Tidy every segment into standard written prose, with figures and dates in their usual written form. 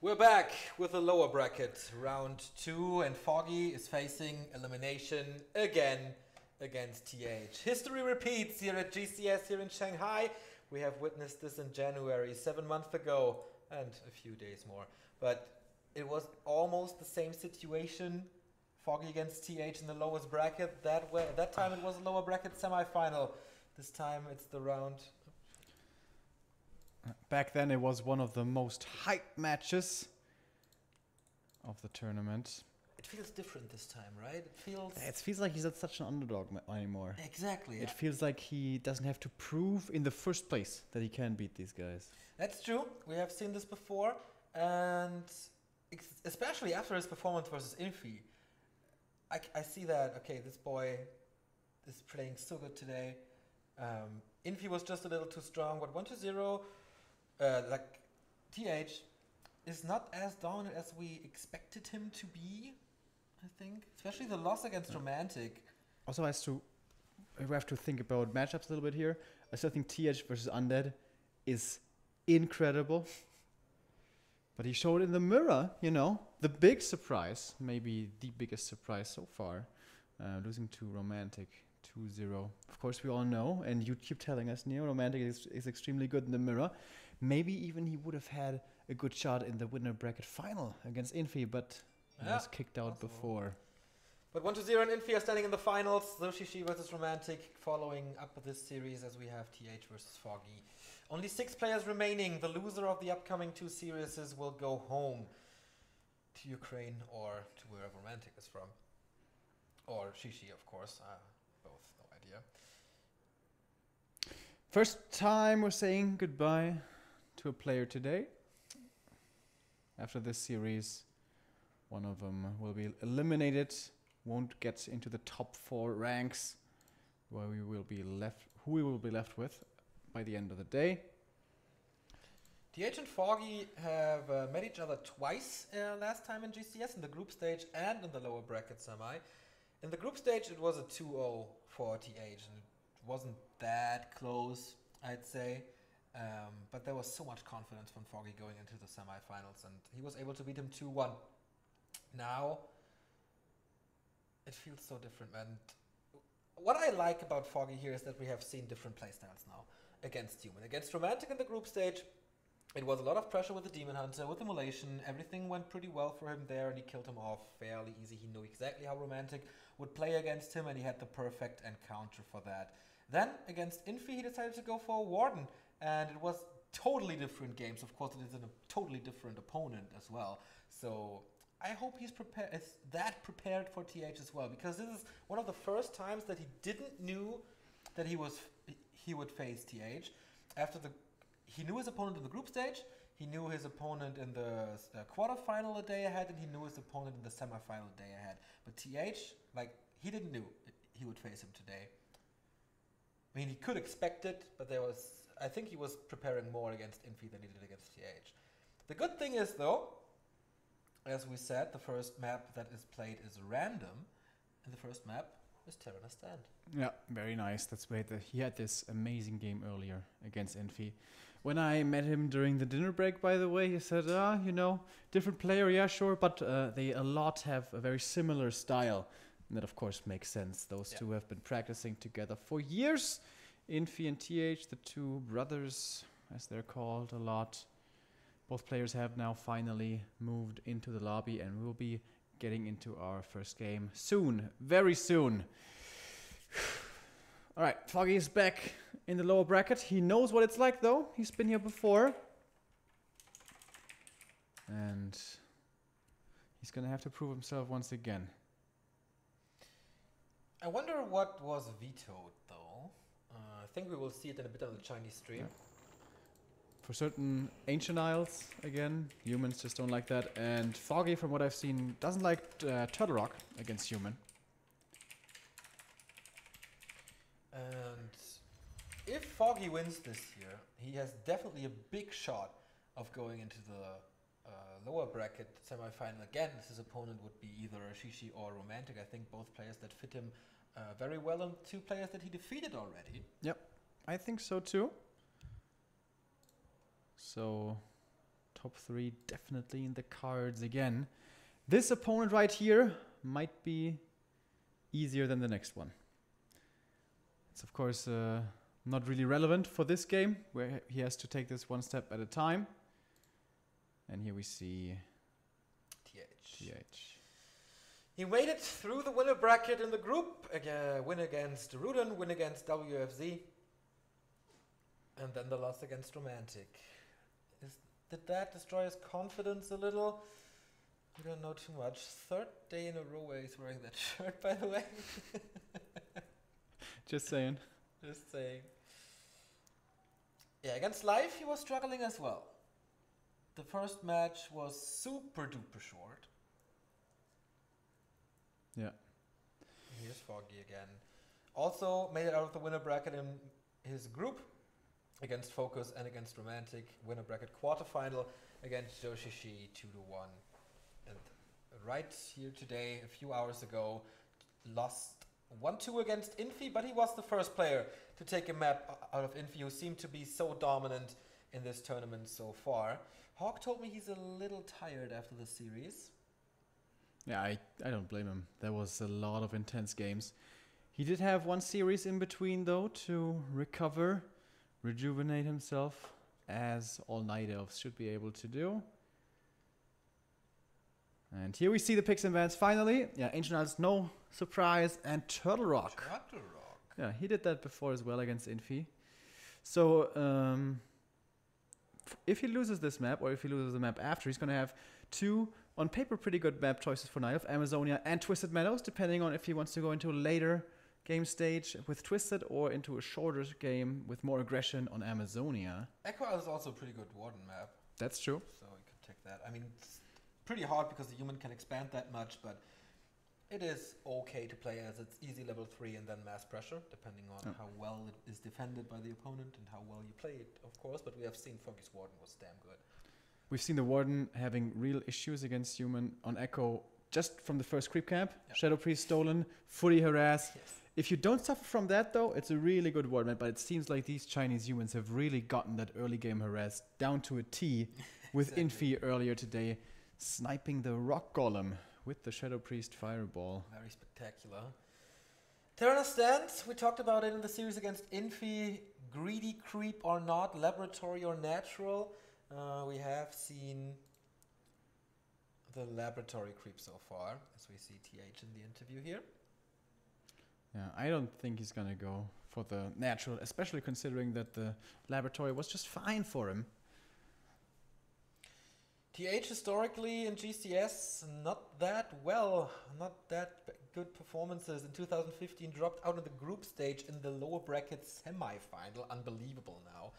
We're back with the lower bracket, round 2, and Foggy is facing elimination again against TH. History repeats here at GCS here in Shanghai. We have witnessed this in January, 7 months ago, and a few days more. But it was almost the same situation. Foggy against TH in the lowest bracket. That time it was a lower bracket semi-final. This time it's the round. Back then it was one of the most hyped matches of the tournament. It feels different this time, right? It feels like he's not such an underdog anymore. Exactly. It feels like he doesn't have to prove in the first place that he can beat these guys. That's true. We have seen this before, and especially after his performance versus Infi, I see that, okay, this boy is playing so good today. Infi was just a little too strong, but 1-0, like TH is not as dominant as we expected him to be, I think. Especially the loss against Romantic. Also, we have to think about matchups a little bit here. I still think TH versus Undead is incredible. But he showed in the mirror, you know, the big surprise, maybe the biggest surprise so far, losing to Romantic 2-0. Of course, we all know, and you keep telling us, Neo, Romantic is extremely good in the mirror. Maybe even he would have had a good shot in the winner bracket final against Infi, but he was kicked out before. But 1-0 and Infi are standing in the finals. Zoshishi versus Romantic, following up with this series as we have TH versus Foggy. Only 6 players remaining. The loser of the upcoming 2 series will go home to Ukraine or to wherever Romantic is from. Or Shishi, of course. Both, no idea. First time we're saying goodbye to a player today. After this series, one of them will be eliminated. Won't get into the top 4 ranks, where we will be left. Who we will be left with by the end of the day. TH and Foggy have met each other twice last time in GCS, in the group stage and in the lower bracket semi. In the group stage, it was a 2-0 for TH, and it wasn't that close, I'd say. But there was so much confidence from Foggy going into the semi-finals, and he was able to beat him 2-1. Now, it feels so different, man. What I like about Foggy here is that we have seen different playstyles now against Human. Against Romantic in the group stage, it was a lot of pressure with the Demon Hunter, with Immolation. Everything went pretty well for him there, and he killed him off fairly easy. He knew exactly how Romantic would play against him, and he had the perfect encounter for that. Then, against Infi, he decided to go for a Warden, and it was totally different games. Of course, it is a totally different opponent as well. So I hope he's prepared for TH as well, because this is one of the first times that he didn't knew that he would face TH. He knew his opponent in the group stage, he knew his opponent in the quarterfinal a day ahead, and he knew his opponent in the semifinal a day ahead. But TH, like, he didn't know he would face him today. I mean, he could expect it, but I think he was preparing more against Infi than he did against TH. The good thing is, though, as we said, the first map that is played is random, and the first map is Terran Stand. Yeah, very nice. That's great. He had this amazing game earlier against Infi. When I met him during the dinner break, by the way, he said, you know, different player, yeah, sure, but they a lot have a very similar style. And that, of course, makes sense. Those two have been practicing together for years. Infi and TH, the two brothers, as they're called a lot. Both players have now finally moved into the lobby, and we'll be getting into our first game soon, very soon. All right, Foggy is back in the lower bracket. He knows what it's like, though. He's been here before. And he's going to have to prove himself once again. I wonder what was vetoed, though. I think we will see it in a bit on the Chinese stream. Yeah. For certain Ancient Isles, again, humans just don't like that. And Foggy, from what I've seen, doesn't like Turtle Rock against human. And if Foggy wins this year, he has definitely a big shot of going into the lower bracket semi-final again. His opponent would be either Shishi or Romantic. I think both players that fit him very well, and 2 players that he defeated already. Yep, I think so too. So top 3 definitely in the cards again. This opponent right here might be easier than the next one. It's of course not really relevant for this game, where he has to take this one step at a time. And here we see TH. He made it through the winner bracket in the group. Win against Rudin, win against WFZ. And then the loss against Romantic. Did that destroy his confidence a little? We don't know too much. 3rd day in a row where he's wearing that shirt, by the way. Just saying. Just saying. Yeah, against Live he was struggling as well. The first match was super duper short. Yeah. Here's Foggy again. Also made it out of the winner bracket in his group against Focus and against Romantic. Winner bracket quarterfinal against Joshishi 2-1. And right here today, a few hours ago, lost 1-2 against Infi, but he was the first player to take a map out of Infi, who seemed to be so dominant in this tournament so far. Hawk told me he's a little tired after the series. Yeah, I don't blame him. There was a lot of intense games. He did have one series in between, though, to recover, rejuvenate himself, as all Night Elves should be able to do. And here we see the picks and bans finally. Yeah, Ancient Isles, no surprise, and Turtle Rock. Turtle Rock. Yeah, he did that before as well against Infi. So, if he loses this map, or if he loses the map after, he's going to have 2, on paper, pretty good map choices for Night Elf, Amazonia and Twisted Meadows, depending on if he wants to go into a later game stage with Twisted or into a shorter game with more aggression on Amazonia. Echo is also a pretty good Warden map. That's true. So you could take that. I mean, it's pretty hard because the human can expand that much, but it is okay to play as it's easy level 3 and then mass pressure, depending on how well it is defended by the opponent and how well you play it, of course. But we have seen Foggy's Warden was damn good. We've seen the Warden having real issues against human on Echo just from the first creep camp. Yep. Shadow Priest stolen, fully harassed. Yes. If you don't suffer from that, though, it's a really good Warden map. But it seems like these Chinese humans have really gotten that early game harass down to a T with Infi earlier today, sniping the Rock Golem with the Shadow Priest Fireball. Very spectacular. Terrana Stance, we talked about it in the series against Infi. Greedy creep or not, laboratory or natural. We have seen the laboratory creep so far, as we see TH in the interview here. Yeah, I don't think he's going to go for the natural, especially considering that the laboratory was just fine for him. TH historically in GCS, not that well, not that good performances. In 2015, dropped out of the group stage in the lower bracket semi-final. Unbelievable now.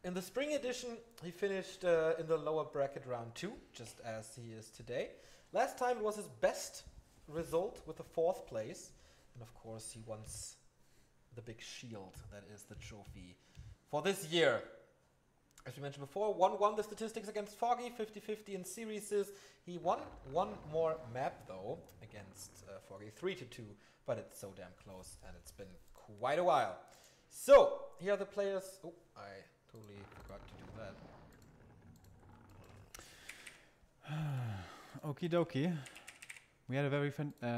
In the spring edition, he finished in the lower bracket round 2, just as he is today. Last time it was his best result with the 4th place. And of course, he wants the big shield that is the trophy for this year. As we mentioned before, 1-1 the statistics against Foggy, 50-50 in series. He won one more map, though, against Foggy, 3-2. But it's so damn close, and it's been quite a while. So, here are the players. Oh, I totally forgot to do that. Okie dokie. We had a very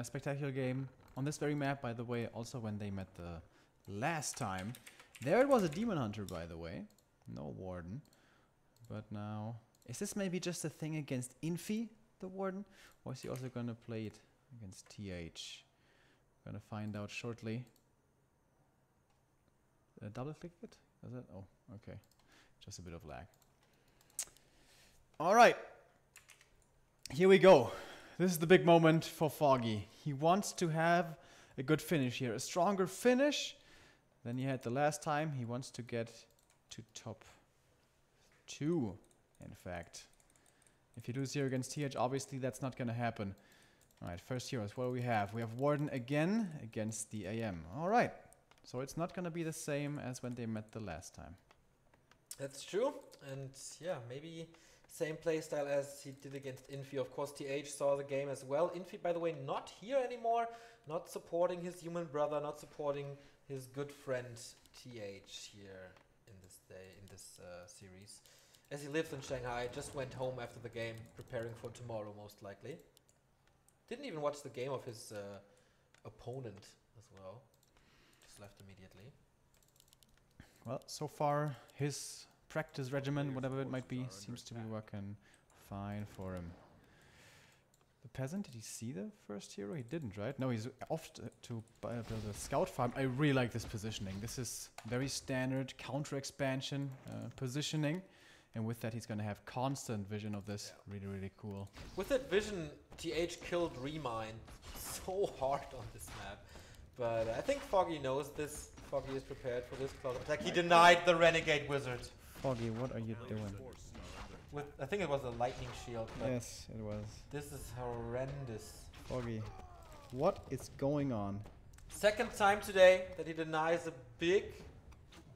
spectacular game on this very map, by the way, also when they met the last time. There it was a Demon Hunter, by the way. No Warden. But now, is this maybe just a thing against Infi, the Warden? Or is he also going to play it against TH? We're going to find out shortly. Double click it? Is it? Oh, okay. Just a bit of lag. All right. Here we go. This is the big moment for Foggy. He wants to have a good finish here. A stronger finish than he had the last time. He wants to get to top 2, in fact. If you lose here against TH, obviously that's not going to happen. All right, first heroes. What do we have? We have Warden again against the AM. All right. So it's not going to be the same as when they met the last time. That's true. And yeah, maybe same playstyle as he did against Infi. Of course, TH saw the game as well. Infi, by the way, not here anymore. Not supporting his human brother. Not supporting his good friend TH here in this series. as he lives in Shanghai, just went home after the game, preparing for tomorrow most likely. Didn't even watch the game of his opponent as well. Just left immediately. Well, so far his practice regimen, whatever it might be, seems to be working fine for him. The peasant, did he see the first hero? He didn't, right? No, he's off to build a scout farm. I really like this positioning. This is very standard counter expansion positioning. And with that, he's going to have constant vision of this. Yeah. Really, really cool. With that vision, TH killed Remine so hard on this map. But I think Foggy knows this. Foggy is prepared for this close attack. He denied the Renegade Wizard. Foggy, what are you doing? With, I think it was a lightning shield. Yes, it was. This is horrendous. Foggy, what is going on? Second time today that he denies a big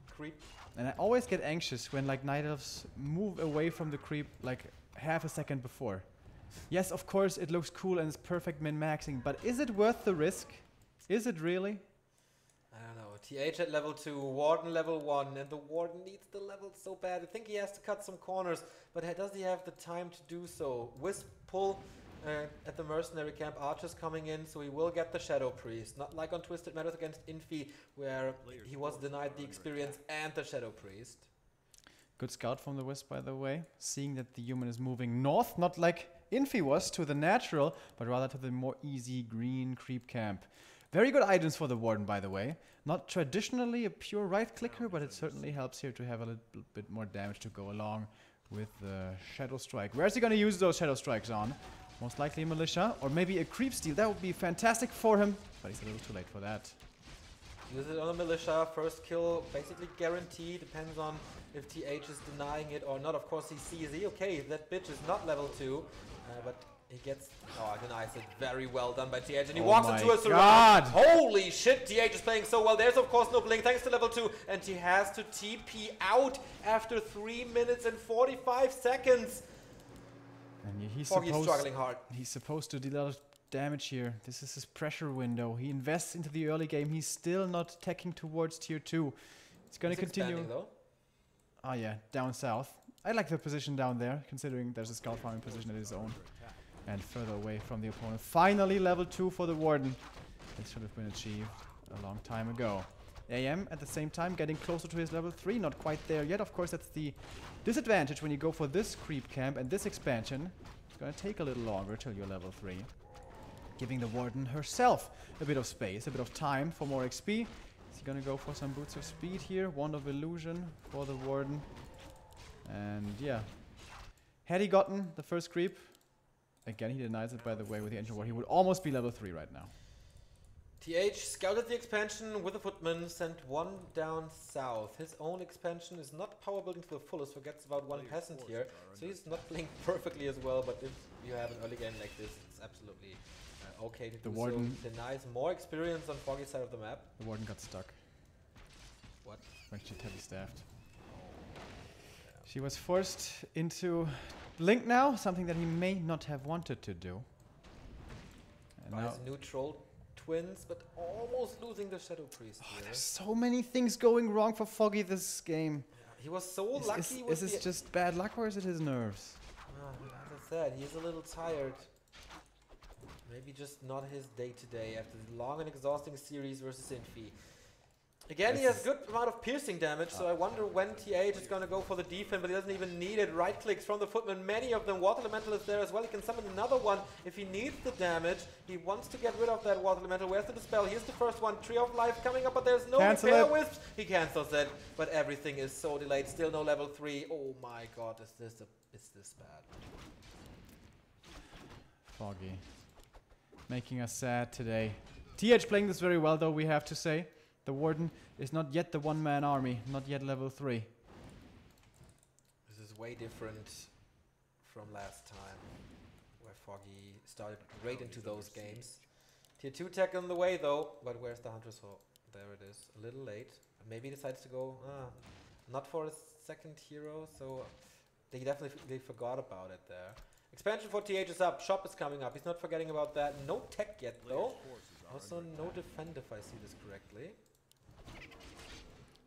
creep. And I always get anxious when like Night Elves move away from the creep like half a second before. Yes, of course it looks cool and it's perfect min-maxing, but is it worth the risk? Is it really? I don't know. TH at level 2, Warden level 1, and the Warden needs the levels so bad. I think he has to cut some corners, but does he have the time to do so? Wisp pull at the mercenary camp, archers coming in, so he will get the Shadow Priest. Not like on Twisted Meadows against Infi, where he was denied the experience and the Shadow Priest. Good scout from the Wisp, by the way. Seeing that the human is moving north, not like Infi was to the natural, but rather to the more easy green creep camp. Very good items for the Warden, by the way. Not traditionally a pure right-clicker, but it certainly helps here to have a little bit more damage to go along with the Shadow Strike. Where's he going to use those Shadow Strikes on? Most likely Militia, or maybe a Creep Steal. That would be fantastic for him, but he's a little too late for that. Use it on a Militia. First kill basically guaranteed. Depends on if TH is denying it or not. Of course, he sees it. Okay, that bitch is not level 2, but he gets... Oh, denies it. Very well done by TH. And he walks into a surround. Holy shit, TH is playing so well. There's, of course, no blink thanks to level 2. And he has to TP out after 3 minutes and 45 seconds. And he's struggling hard. He's supposed to deal a lot of damage here. This is his pressure window. He invests into the early game. He's still not teching towards tier 2. It's going to continue. Though. Oh yeah, down south. I like the position down there, considering there's a scout farming position of his own. And further away from the opponent. Finally level 2 for the Warden. This should have been achieved a long time ago. AM at the same time getting closer to his level 3. Not quite there yet. Of course, that's the disadvantage when you go for this creep camp and this expansion. It's going to take a little longer till you're level 3. Giving the Warden herself a bit of space, a bit of time for more XP. Is he going to go for some boots of speed here? Wand of Illusion for the Warden. And yeah. Had he gotten the first creep, again he denies it by the way with the Ancient War, he would almost be level 3 right now. TH scouted the expansion with a footman, sent one down south. His own expansion is not power building to the fullest, forgets about one peasant here, so he's not playing perfectly as well, but if you have an early game like this, it's absolutely okay to do Warden so. Denies more experience on Foggy's side of the map. The Warden got stuck. What? When she heavy staffed. She was forced into Blink now, something that he may not have wanted to do. And now neutral twins, but almost losing the Shadow Priest here. There's so many things going wrong for Foggy this game. Yeah, he was so lucky. Is this just bad luck or is it his nerves? As I said, he's a little tired. Maybe just not his day-to-day after the long and exhausting series versus Infi. Again, he has good amount of piercing damage, so I wonder when TH is going to go for the defense, but he doesn't even need it. Right clicks from the footman, many of them. Water Elemental is there as well. He can summon another one if he needs the damage. He wants to get rid of that Water Elemental. Where's the Dispel? Here's the first one. Tree of Life coming up, but there's no Repair Wisps. He cancels it, but everything is so delayed. Still no level 3. Oh my god, is this bad? Foggy. Making us sad today. TH playing this very well, though, we have to say. The Warden is not yet the one-man army, not yet level 3. This is way different from last time, where Foggy started right into those games. Tier 2 tech on the way though, but where's the Hunter's Hole? There it is, a little late. Maybe he decides to go, not for a second hero, so they definitely forgot about it there. Expansion for TH is up, shop is coming up, he's not forgetting about that. No tech yet though. Also no defend if I see this correctly.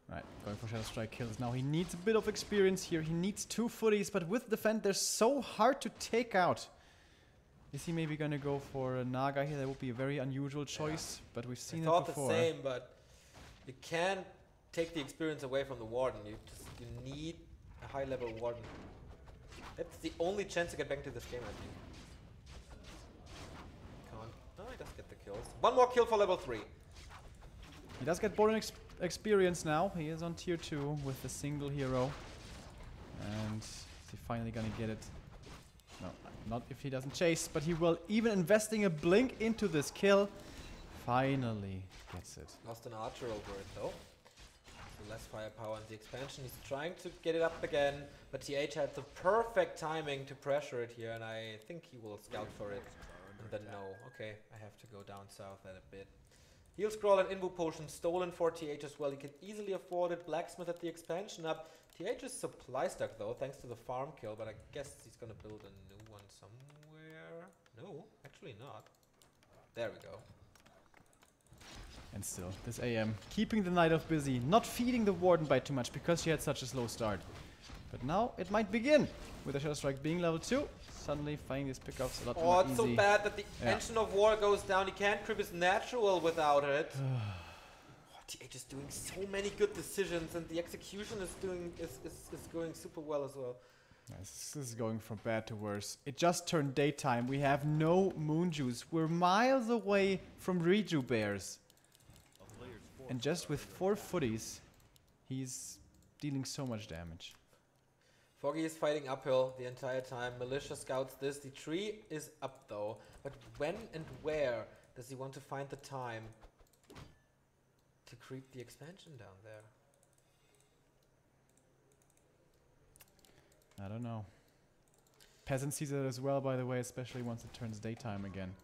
Right, going for Shadow Strike kills. Now he needs a bit of experience here. He needs 2 footies, but with Defend, they're so hard to take out. Is he maybe gonna go for a Naga here? That would be a very unusual choice, but we've seen it before. I thought the same, but you can't take the experience away from the Warden. You need a high-level Warden. That's the only chance to get back into this game, I think. Come on. Oh, he does get the kills. 1 more kill for level 3. He does get Borderline experience now. He is on tier 2 with a single hero. And is he finally gonna get it? No, not if he doesn't chase, but he will, even investing a blink into this kill, finally gets it. Lost an archer over it though. So less firepower in the expansion. He's trying to get it up again, but TH had the perfect timing to pressure it here, and I think he will scout for it. And then no. Okay, I have to go down south at a bit. Heal Scroll and Invo Potion stolen for TH as well. He can easily afford it. Blacksmith at the expansion up. TH is supply stuck though, thanks to the farm kill, but I guess he's gonna build a new one somewhere. No, actually not. There we go. And still, this AM keeping the Night Elf busy, not feeding the Warden by too much because she had such a slow start. But now it might begin with the Shadow Strike being level 2. Suddenly finding these pickups a lot more easy. Oh, it's so bad that the Engine of War goes down. He can't creep his natural without it. TH is doing so many good decisions, and the execution is going super well as well. Yes, this is going from bad to worse. It just turned daytime. We have no moon juice. We're miles away from Reju Bears. And just with 4 footies, he's dealing so much damage. Foggy is fighting uphill the entire time. Militia scouts this. The tree is up though. But when and where does he want to find the time to creep the expansion down there? I don't know. Peasant sees it as well, by the way, especially once it turns daytime again.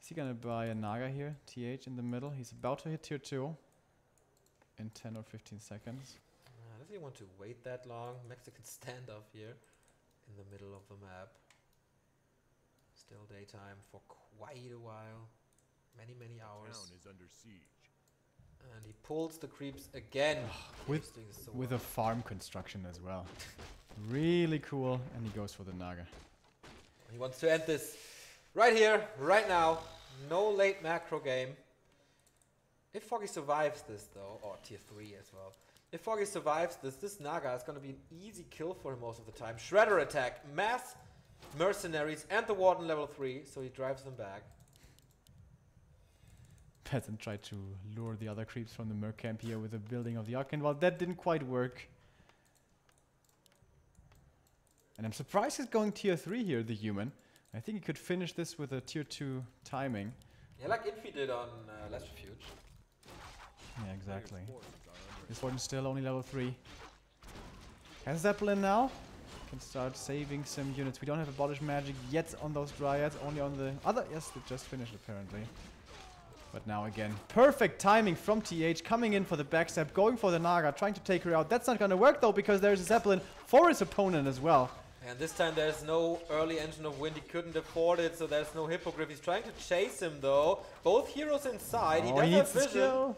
Is he gonna buy a Naga here? TH in the middle. He's about to hit tier 2 in 10 or 15 seconds. Does he want to wait that long? Mexican standoff here in the middle of the map. Still daytime for quite a while. Many hours. Town is under siege. And he pulls the creeps again. with a farm construction as well. Really cool. And he goes for the Naga. He wants to end this right here, right now. No late macro game. If Foggy survives this though, or tier 3 as well. If Foggy survives this Naga is going to be an easy kill for him most of the time. Shredder attack, mass mercenaries, and the Warden level 3, so he drives them back. Peasant tried to lure the other creeps from the Merc camp here with the building of the Arcane. Well, that didn't quite work. And I'm surprised he's going tier 3 here, the human. I think he could finish this with a tier 2 timing. Yeah, like Infi did on Last Refuge. Yeah, exactly. This one's still only level 3. Has Zeppelin now? Can start saving some units. We don't have Abolish Magic yet on those Dryads, only on the other. Yes, they just finished apparently. But now again, perfect timing from TH, coming in for the backstab, going for the Naga, trying to take her out. That's not gonna work though, because there's a Zeppelin for his opponent as well. And this time there's no early Engine of Wind. He couldn't afford it, so there's no Hippogriff. He's trying to chase him though. Both heroes inside. Oh, he does have vision. Skill.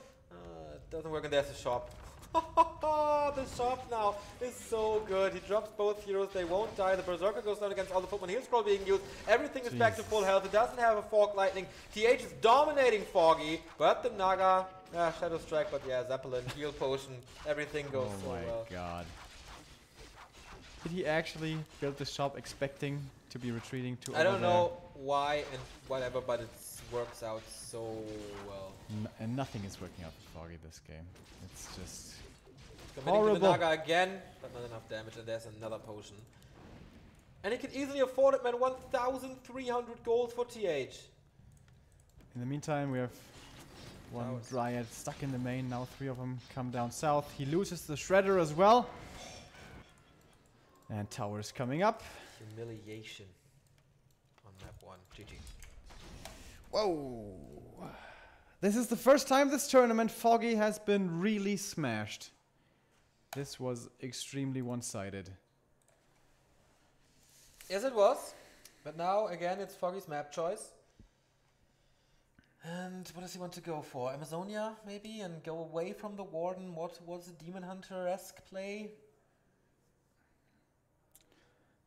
It doesn't work, and there's the shop. The shop now is so good. He drops both heroes. They won't die. The Berserker goes down against all the footmen. Heal Scroll being used. Everything is back to full health. It doesn't have a Fork Lightning. TH is dominating Foggy, but the Naga, Shadow Strike, but yeah, Zeppelin, Heal Potion, everything goes so well. Oh my god. Did he actually build the shop expecting to be retreating to over there? I don't know why and whatever, but it works out so well. And nothing is working out for Foggy this game. It's just committing horrible. to the Naga again, but not enough damage, and there's another potion. And he can easily afford it, man. 1,300 gold for TH. In the meantime, we have one Dryad stuck in the main. Now 3 of them come down south. He loses the Shredder as well. And towers coming up. Humiliation on map 1. GG. Whoa. This is the first time this tournament Foggy has been really smashed. This was extremely one-sided. Yes, it was. But now, again, it's Foggy's map choice. And what does he want to go for? Amazonia, maybe? And go away from the Warden? What was a Demon Hunter-esque play?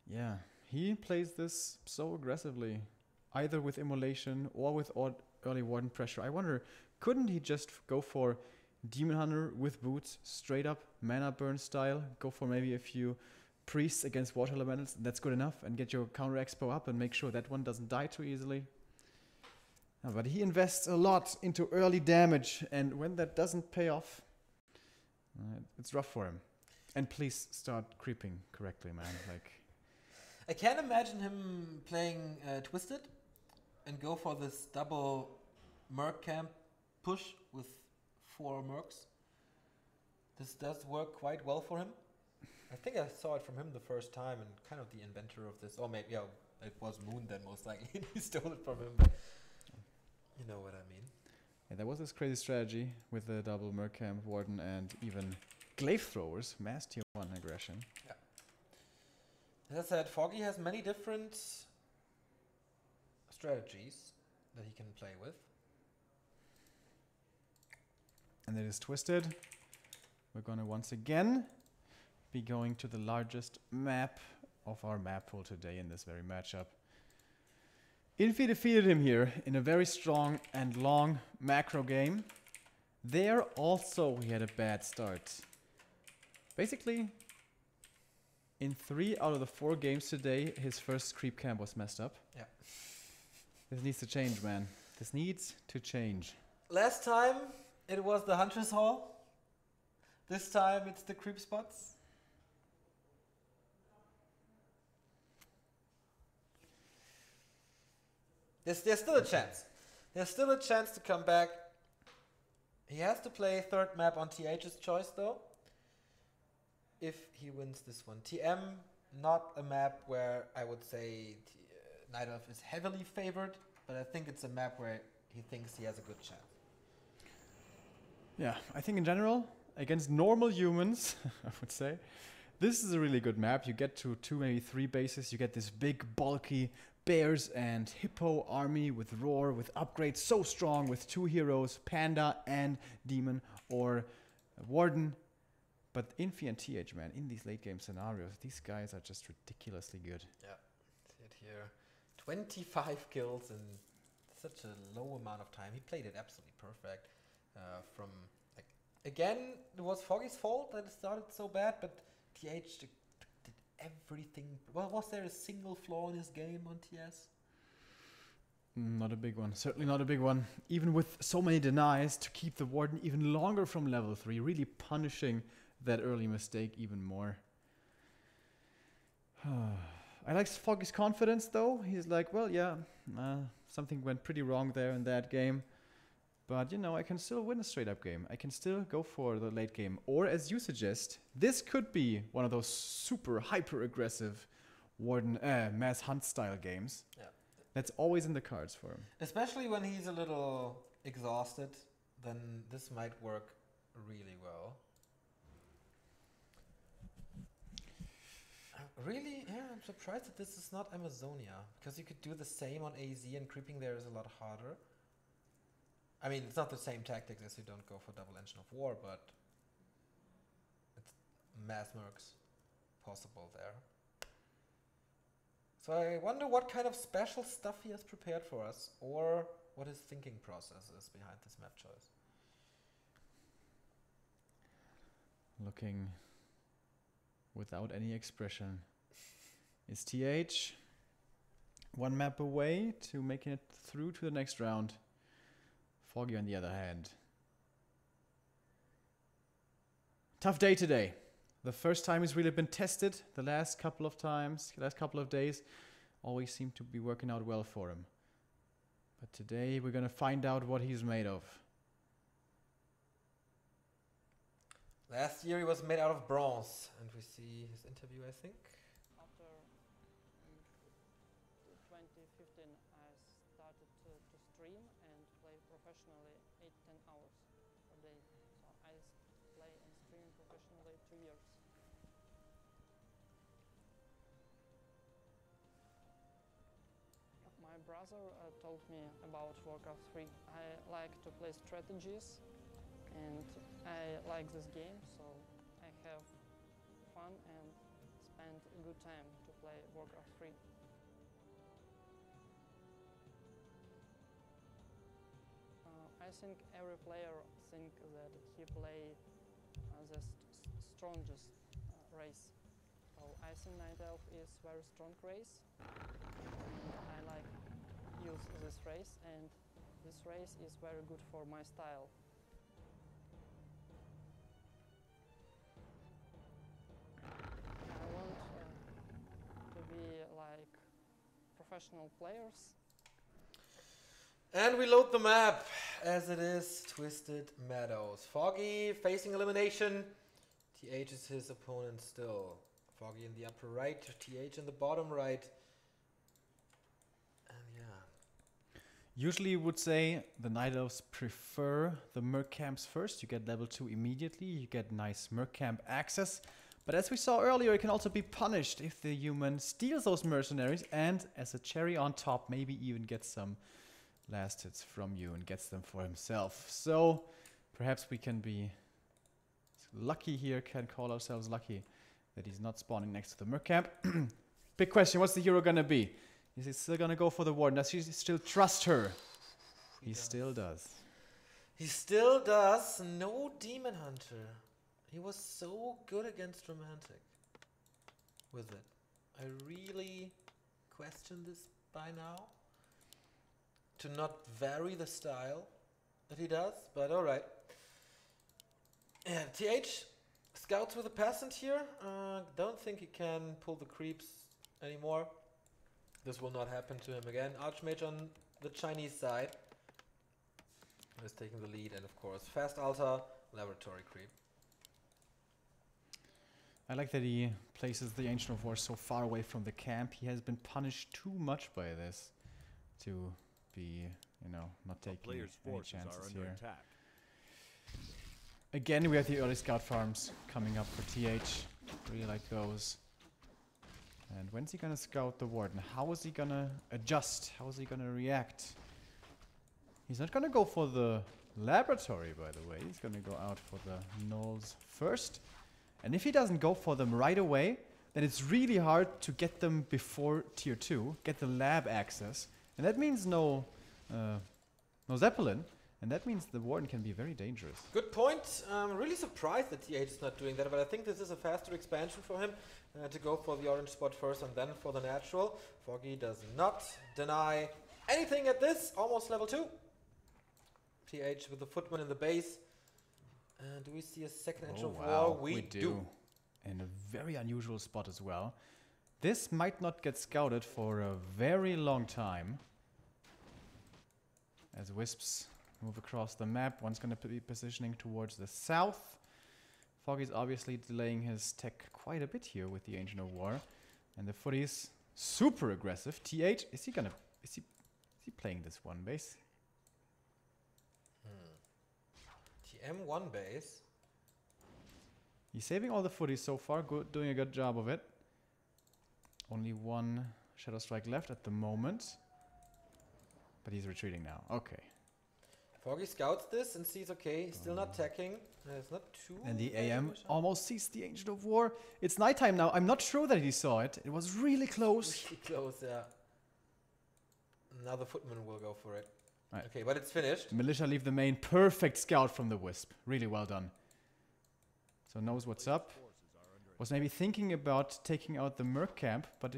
Yeah, he plays this so aggressively, either with Immolation or with early Warden pressure. I wonder, couldn't he just go for Demon Hunter with boots, straight up mana burn style, go for maybe a few priests against water elementals, that's good enough, and get your counter expo up and make sure that one doesn't die too easily? But he invests a lot into early damage, and when that doesn't pay off, it's rough for him. And please start creeping correctly, man. Like, I can't imagine him playing Twisted and go for this double Merc camp push with 4 Mercs. This does work quite well for him. I think I saw it from him the first time, and kind of the inventor of this. Or maybe, yeah, it was Moon then, most likely. He stole it from him. But you know what I mean. Yeah, there was this crazy strategy with the double Mercamp, Warden, and even Glaive Throwers, mass tier 1 aggression. Yeah. As I said, Foggy has many different strategies that he can play with. And it is Twisted. We're going to once again be going to the largest map of our map pool today in this very matchup. Infi defeated him here in a very strong and long macro game. There also he had a bad start. Basically, in 3 out of the 4 games today, his first creep camp was messed up. Yeah. This needs to change, man. This needs to change. Last time it was the Huntress Hall. This time it's the creep spots. There's still a chance. There's still a chance to come back. He has to play 3rd map on TH's choice though, if he wins this one. TM, not a map where I would say Night Elf is heavily favored, but I think it's a map where he thinks he has a good chance. Yeah, I think in general, against normal humans, I would say, this is a really good map. You get to 2, maybe 3 bases. You get this big, bulky bears and hippo army with roar, with upgrades so strong, with 2 heroes, Panda and Demon or Warden. But Infi and TH, man, in these late game scenarios, these guys are just ridiculously good. Yeah, see it here. 25 kills in such a low amount of time. He played it absolutely perfect. From like, again, it was Foggy's fault that it started so bad, but TH did everything. Well, was there a single flaw in his game on TS? Not a big one. Certainly not a big one. Even with so many denies to keep the Warden even longer from level 3, really punishing that early mistake even more. I like Foggy's confidence though. He's like, well, yeah, something went pretty wrong there in that game. But, you know, I can still win a straight-up game. I can still go for the late game. Or, as you suggest, this could be one of those super hyper-aggressive Warden mass hunt-style games. Yeah. That's always in the cards for him. Especially when he's a little exhausted, then this might work really well. Really? Yeah, I'm surprised that this is not Amazonia. Because you could do the same on AZ and creeping there is a lot harder. I mean, it's not the same tactics as you don't go for double engine of war, but it's mass mercs possible there. So I wonder what kind of special stuff he has prepared for us, or what his thinking process is behind this map choice. Looking without any expression. Is TH 1 map away to making it through to the next round? Foggy on the other hand. Tough day today. The first time he's really been tested. The last couple of times, last couple of days, always seemed to be working out well for him. But today we're gonna find out what he's made of. Last year he was made out of bronze, and we see his interview, I think. After 2015, I started to stream and play professionally 8-10 hours a day. So I play and stream professionally 2 years. My brother told me about Warcraft 3. I like to play strategies and I like this game, so I have fun and spend a good time to play Warcraft 3. I think every player think that he play the strongest race. So I think Night Elf is very strong race. I like use this race, and this race is very good for my style. I want to be like professional players. And we load the map as it is Twisted Meadows. Foggy facing elimination. TH is his opponent still. Foggy in the upper right, TH in the bottom right. And yeah. Usually you would say the Night Elves prefer the Merc camps first. You get level 2 immediately, you get nice Merc camp access. But as we saw earlier, it can also be punished if the human steals those mercenaries and as a cherry on top, maybe even gets some last hits from you and gets them for himself. So perhaps we can be lucky here, can call ourselves lucky that he's not spawning next to the Merc camp. Big question, what's the hero gonna be? Is he still gonna go for the Warden? Does he still trust her? He still does. He still does. No Demon Hunter. He was so good against Romantic with it. I really question this by now. To not vary the style that he does, but alright. Yeah, TH scouts with a peasant here. Don't think he can pull the creeps anymore. This will not happen to him again. Archmage on the Chinese side is taking the lead, and of course, fast altar, laboratory creep. I like that he places the Ancient of War so far away from the camp. He has been punished too much by this to be, you know, not taking any chances here. Attack. Again, we have the early scout farms coming up for TH. Really like those. And when's he gonna scout the Warden? How is he gonna adjust? How is he gonna react? He's not gonna go for the laboratory, by the way. He's gonna go out for the gnolls first. And if he doesn't go for them right away, then it's really hard to get them before tier 2, get the lab access. And that means no Zeppelin. And that means the Warden can be very dangerous. Good point. I'm really surprised that TH is not doing that, but I think this is a faster expansion for him to go for the orange spot first and then for the natural. Foggy does not deny anything at this. Almost level 2. TH with the footman in the base. Do we see a second Edge of War? We do. In a very unusual spot as well. This might not get scouted for a very long time. As Wisps move across the map, one's going to be positioning towards the south. Foggy's obviously delaying his tech quite a bit here with the Ancient of War. And the footy's super aggressive. TH, is he playing this one base? TM one base. He's saving all the footies so far, doing a good job of it. Only one Shadow Strike left at the moment. But he's retreating now. Okay. Foggy scouts this and sees, okay, he's still not attacking. It's not too... And the AM almost sees the Ancient of War. It's nighttime now. I'm not sure that he saw it. It was really close. Really close, yeah. Now the footman will go for it. Right. Okay, but it's finished. Militia leave the main. Perfect scout from the Wisp. Really well done. So knows what's up. Was maybe thinking about taking out the Merc camp, but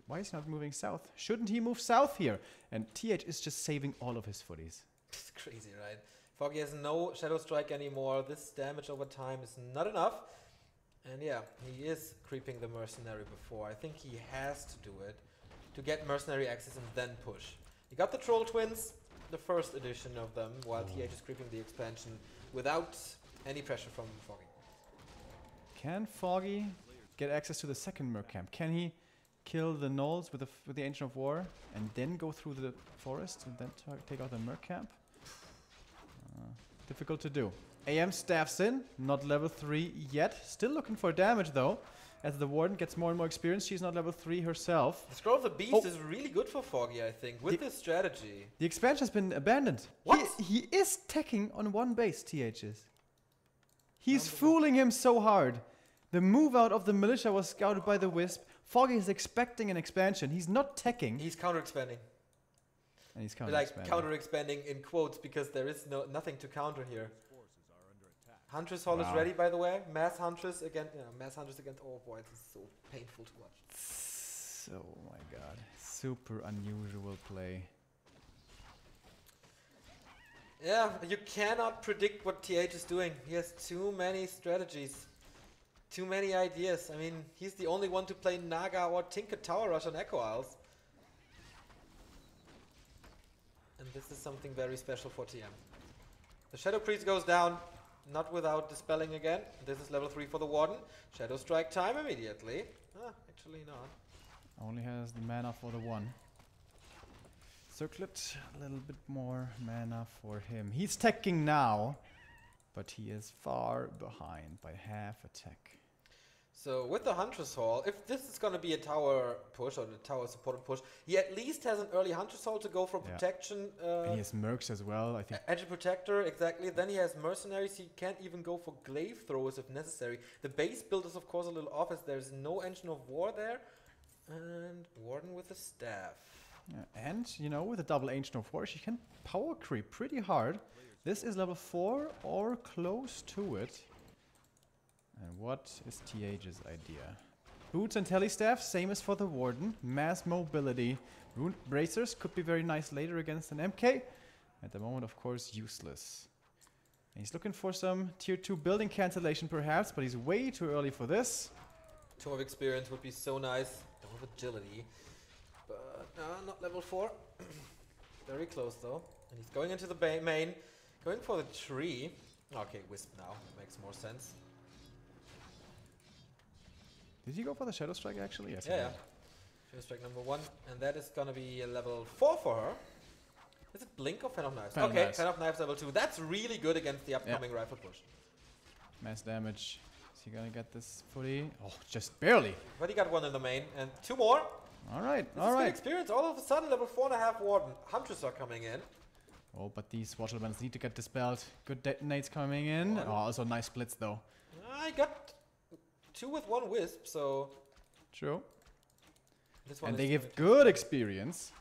why is he not moving south? Shouldn't he move south here? And TH is just saving all of his footies. It's crazy, right? Foggy has no Shadow Strike anymore. This damage over time is not enough. And yeah, he is creeping the Mercenary before. I think he has to do it to get Mercenary access and then push. He got the Troll Twins, the first edition of them, while TH is creeping the expansion without any pressure from Foggy. Can Foggy get access to the second Merc camp? Can he kill the gnolls with the Ancient of War and then go through the forest and then take out the Merc camp? Difficult to do. AM staffs in, not level 3 yet. Still looking for damage though. as the Warden gets more and more experience. She's not level 3 herself. The Scroll of the Beast is really good for Foggy, I think, with this strategy. The expansion has been abandoned. What? He is teching on one base, TH is. He's fooling him so hard. The move out of the militia was scouted by the Wisp. Foggy is expecting an expansion. He's not teching. He's counter-expanding. And he's like counter-expanding in quotes because there is nothing to counter here. Huntress Hall is ready, by the way. Mass Huntress against oh boy, this is so painful to watch. So, oh my god. Super unusual play. Yeah, you cannot predict what TH is doing. He has too many strategies. Too many ideas. I mean, he's the only one to play Naga or Tinker Tower Rush on Echo Isles. And this is something very special for TM. The Shadow Priest goes down, not without dispelling again. This is level 3 for the Warden. Shadow Strike time immediately. Ah, actually not. Only has the mana for the 1. Circlet, a little bit more mana for him. He's teching now, but he is far behind by half a tech. So with the Huntress Hall, if this is going to be a tower push or the tower supported push, he at least has an early Huntress Hall to go for protection. And he has Mercs as well, I think. Edge Protector, exactly. Then he has Mercenaries. He can't even go for Glaive Throwers if necessary. The base build is of course a little off as there's no Engine of War there. And Warden with the Staff. Yeah, and, you know, with a double Ancient of War, she can power creep pretty hard. This is level 4 or close to it. And what is TH's idea? Boots and Telestaff, same as for the Warden. Mass mobility. Rune Bracers could be very nice later against an MK. At the moment, of course, useless. And he's looking for some tier 2 building cancellation perhaps, but he's way too early for this. 2 of experience would be so nice. Don't have agility. But not level 4. Very close though. And he's going into the main. Going for the tree. Okay, Wisp now. Makes more sense. Did he go for the Shadow Strike actually? Yes. Yeah. Shadow Strike number 1. And that is gonna be a level 4 for her. Is it Blink or Fan of Knives? Okay, Fan of Knives level 2. That's really good against the upcoming rifle push. Mass damage. Is he gonna get this footy? Oh, just barely. But he got 1 in the main. And 2 more. Alright, This is good experience. All of a sudden, level 4.5 Warden. Huntress are coming in. Oh, but these Watch Elements need to get dispelled. Good detonates coming in. Oh, also nice splits though. I got 2 with 1 Wisp, so... True. This one and they give good experience.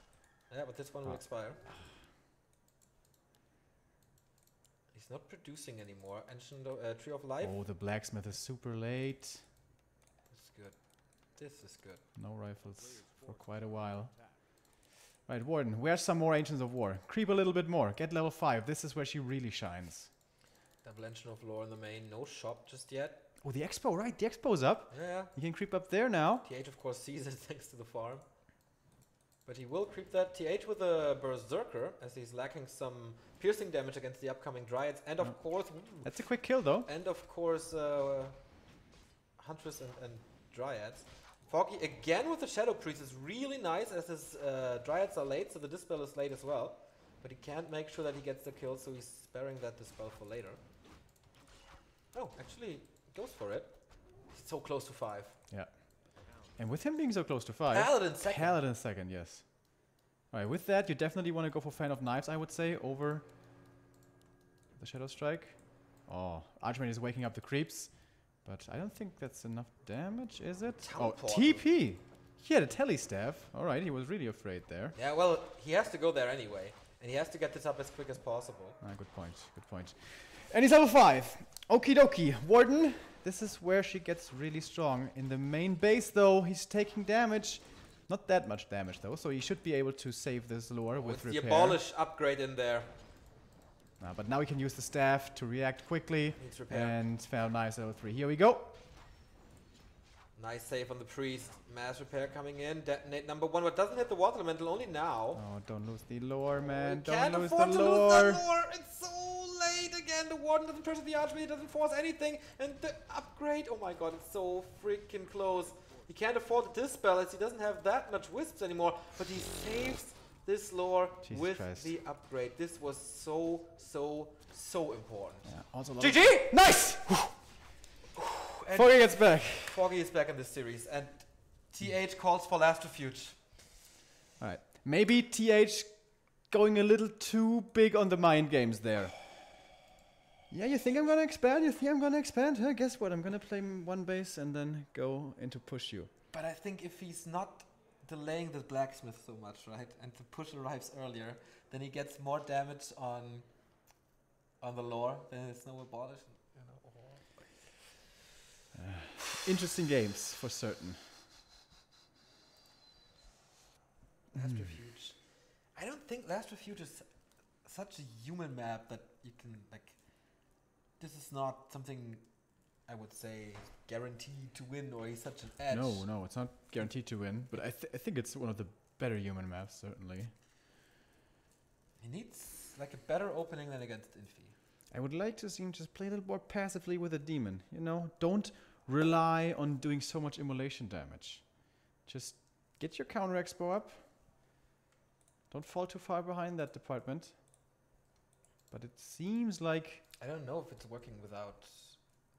Yeah, but this one will expire. He's not producing anymore. Ancient Tree of Life. Oh, the Blacksmith is super late. This is good. This is good. No rifles for quite a while. Right, Warden, where's some more Ancients of War? Creep a little bit more. Get level 5. This is where she really shines. Double Ancient of Lore in the main. No shop just yet. Oh, the Expo, right. The Expo's up. Yeah. You can creep up there now. TH, of course, sees it thanks to the farm. But he will creep that TH with a Berserker, as he's lacking some piercing damage against the upcoming Dryads. And of course... That's a quick kill, though. And of course, Huntress and Dryads. Foggy again with the Shadow Priest is really nice, as his Dryads are late, so the Dispel is late as well. But he can't make sure that he gets the kill, so he's sparing that Dispel for later. Oh, actually... goes for it. He's so close to 5. Yeah. And with him being so close to 5... Paladin second. Paladin second, yes. Alright, with that, you definitely want to go for Fan of Knives, I would say, over the Shadow Strike. Oh, Archmage is waking up the creeps. But I don't think that's enough damage, is it? TP! He had a Telestaff. Alright, he was really afraid there. Yeah, well, he has to go there anyway. And he has to get this up as quick as possible. Good point, good point. And he's level 5. Okie dokie. Warden, this is where she gets really strong. In the main base, though, he's taking damage. Not that much damage, though, so he should be able to save this lore with repair. The Abolish upgrade in there. But now we can use the staff to react quickly. Needs repair. And Fan of Knives level 3. Here we go. Nice save on the Priest. Mass repair coming in. Detonate number 1, but doesn't hit the Water Elemental, only now. Oh, don't lose the lore, man. Can't don't lose afford the to lore. lose that lore. It's so late again. The Warden doesn't pressure the Archmage, doesn't force anything. And the upgrade, oh my god, it's so freaking close. He can't afford the Dispel as he doesn't have that much Wisps anymore. But he saves this lore with the upgrade. This was so important. Yeah, also GG! Nice! And Foggy gets back. Foggy is back in this series, and TH calls for last refuge. All right. Maybe TH going a little too big on the mind games there. Yeah, you think I'm gonna expand? You think I'm gonna expand? Huh? Guess what? I'm gonna play one base and then go into push you. But I think if he's not delaying the blacksmith so much, right, and the push arrives earlier, then he gets more damage on the lore than his snow abolish. You know. Interesting games for certain. Last Refuge. I don't think Last Refuge is such a human map that you can like. This is not something I would say guaranteed to win, or he's such an edge. No, it's not guaranteed to win, but I think it's one of the better human maps, certainly. He needs like a better opening than against Infi. I would like to see him just play a little more passively with a demon. You know, don't rely on doing so much immolation damage. Just get your counter expo up. Don't fall too far behind that department. But it seems like... I don't know if it's working without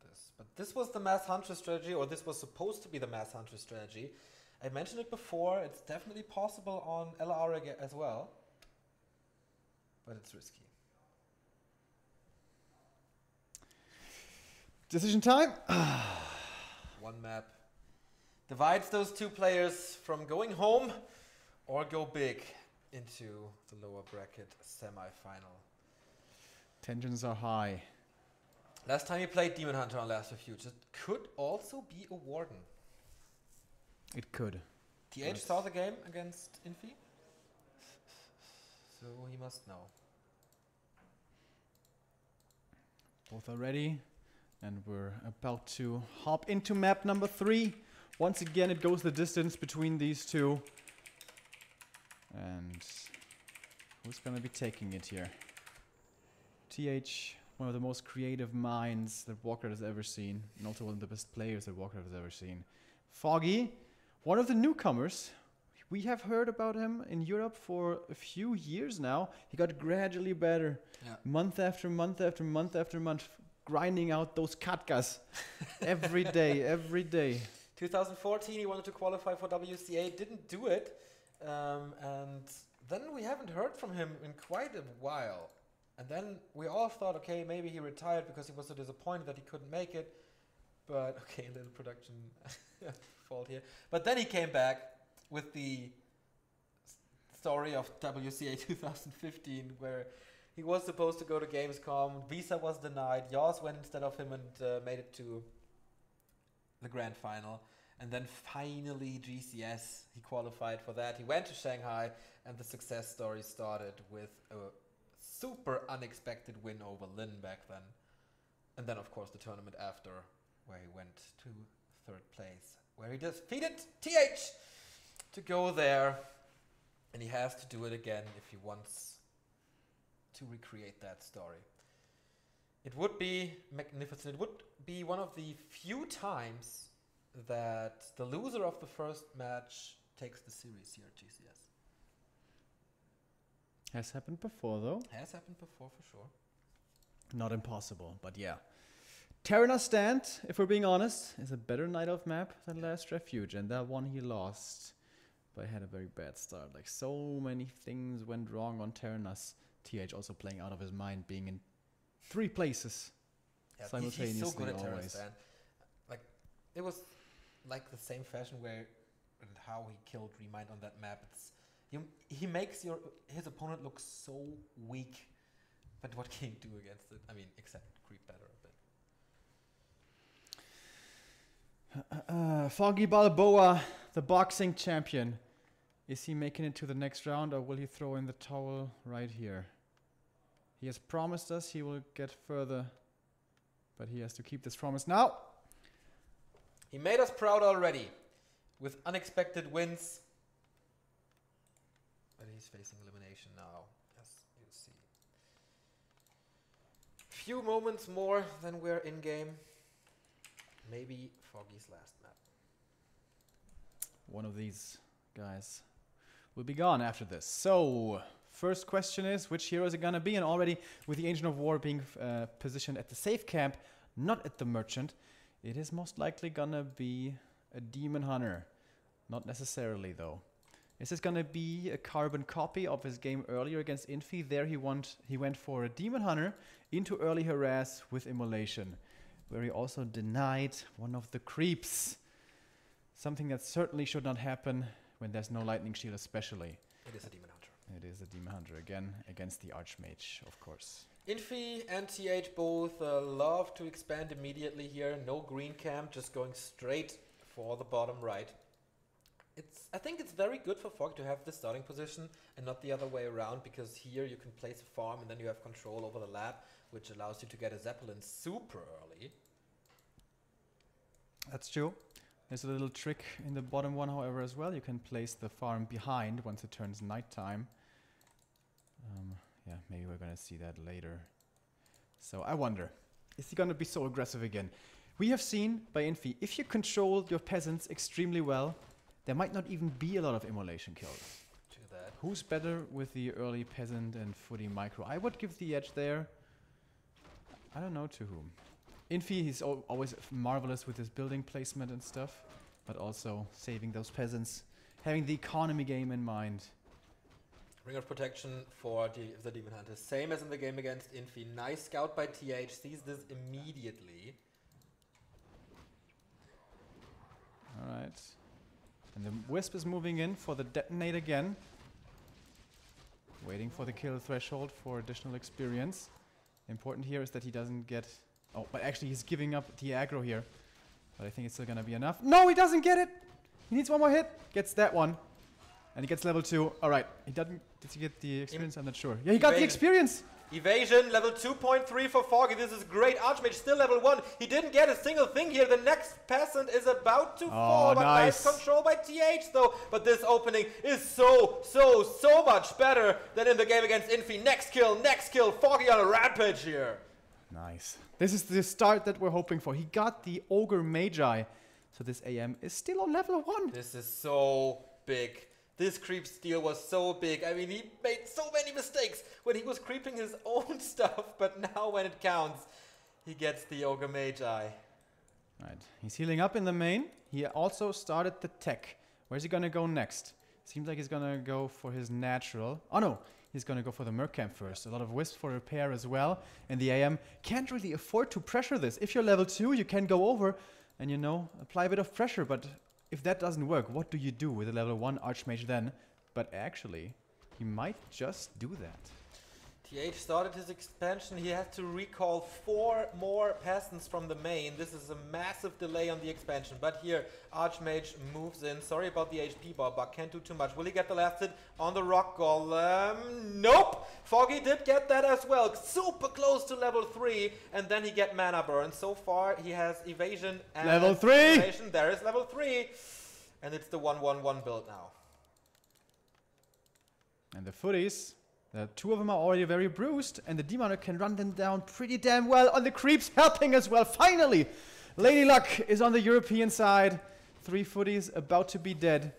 this. But this was the Mass Hunter strategy, or this was supposed to be the Mass Hunter strategy. I mentioned it before. It's definitely possible on LR as well. But it's risky. Decision time. One map divides those two players from going home or go big into the lower bracket semi-final. Tensions are high. Last time he played Demon Hunter on Last Refuge, it could also be a Warden. It could. TH saw the game against Infi, so he must know. Both are ready, and we're about to hop into map number 3. Once again, it goes the distance between these two. And who's gonna be taking it here? TH, one of the most creative minds that Walker has ever seen, and also one of the best players that Walker has ever seen. Foggy, one of the newcomers. We have heard about him in Europe for a few years now. He got gradually better, month after month after month after month, grinding out those katkas every day, every day. 2014, he wanted to qualify for WCA, didn't do it. And then we haven't heard from him in quite a while. And then we all thought, okay, maybe he retired because he was so disappointed that he couldn't make it. But, okay, a little production fault here. But then he came back with the story of WCA 2015, where he was supposed to go to Gamescom, visa was denied, Jaws went instead of him and made it to the grand final. And then finally GCS, he qualified for that. He went to Shanghai, and the success story started with a super unexpected win over Lin back then. And then, of course, the tournament after, where he went to 3rd place, where he defeated TH to go there. And he has to do it again if he wants to recreate that story. It would be magnificent. It would be one of the few times that the loser of the first match takes the series here at GCS. Has happened before, though. Has happened before, for sure. Not impossible, but yeah. Terranos Stand, if we're being honest, is a better Night Elf map than Last Refuge, and that one he lost. But he had a very bad start. Like, so many things went wrong on Terranos. TH also playing out of his mind, being in 3 places simultaneously. He's so good at Terranos always. Stand. Like, it was like the same fashion where and how he killed Remind on that map. It's he makes his opponent look so weak, but what can you do against it? I mean, except creep better a bit. Foggy Balboa, the boxing champion. Is he making it to the next round, or will he throw in the towel right here? He has promised us he will get further, but he has to keep this promise now. He made us proud already with unexpected wins. But he's facing elimination now, as you see. Few moments more than we're in game. Maybe Foggy's last map. One of these guys will be gone after this. So, first question is, which hero is it gonna be? And already with the Ancient of War being positioned at the safe camp, not at the Merchant, It is most likely gonna be a Demon Hunter. Not necessarily though. Is this gonna be a carbon copy of his game earlier against Infi? There he went for a Demon Hunter into early harass with Immolation, where he also denied one of the creeps. Something that certainly should not happen when there's no Lightning Shield especially. It is a Demon Hunter. It is a Demon Hunter again against the Archmage, of course. Infi and TH both love to expand immediately here. No green camp, just going straight for the bottom right. I think it's very good for Foggy to have this starting position and not the other way around, because here you can place a farm and then you have control over the lab, which allows you to get a Zeppelin super early. That's true. There's a little trick in the bottom one, however, as well. You can place the farm behind once it turns nighttime. Yeah, maybe we're going to see that later. So I wonder, is he going to be so aggressive again? We have seen by Infi, if you control your peasants extremely well, there might not even be a lot of Immolation kills. To that. Who's better with the early peasant and footy micro? I would give the edge there. I don't know to whom. Infi, he's always marvelous with his building placement and stuff, but also saving those peasants, having the economy game in mind. Ring of Protection for the Demon Hunter. Same as in the game against Infi. Nice scout by TH. Sees this immediately. Alright. And the Wisp is moving in for the detonate again. Waiting for the kill threshold for additional experience. Important here is that he doesn't get... Oh, but actually he's giving up the aggro here. But I think it's still gonna be enough. No, he doesn't get it! He needs one more hit. Gets that one. And he gets level 2. Alright, he doesn't... Did he get the experience? I'm not sure. Yeah, he got the experience! Evasion, level 2.3 for Foggy. This is great. Archmage still level 1. He didn't get a single thing here. The next peasant is about to fall. But nice control by TH though. But this opening is so much better than in the game against Infi. Next kill. Foggy on a rampage here. Nice. This is the start that we're hoping for. He got the Ogre Magi. So this AM is still on level 1. This is so big. This creep steal was so big. I mean, he made so many mistakes when he was creeping his own stuff, but now when it counts, he gets the Ogre Magi. Right, he's healing up in the main. He also started the tech. Where's he gonna go next? Seems like he's gonna go for his natural. Oh no, he's gonna go for the Merc Camp first. A lot of Wisps for repair as well. And the AM can't really afford to pressure this. If you're level 2, you can go over and, you know, apply a bit of pressure, but if that doesn't work, what do you do with a level 1 Archmage then? But actually, he might just do that. TH started his expansion. He had to recall 4 more peasants from the main. This is a massive delay on the expansion. But here, Archmage moves in. Sorry about the HP bar, but can't do too much. Will he get the last hit on the Rock Golem? Nope! Foggy did get that as well. Super close to level 3. And then he get Mana Burn. So far, he has Evasion and level 3! Evasion. There is level 3. And it's the 1-1-1 build now. And the footies... The 2 of them are already very bruised, and the Demon Hunter can run them down pretty damn well on the creeps, helping as well. Finally, Lady Luck is on the European side. 3 footies about to be dead.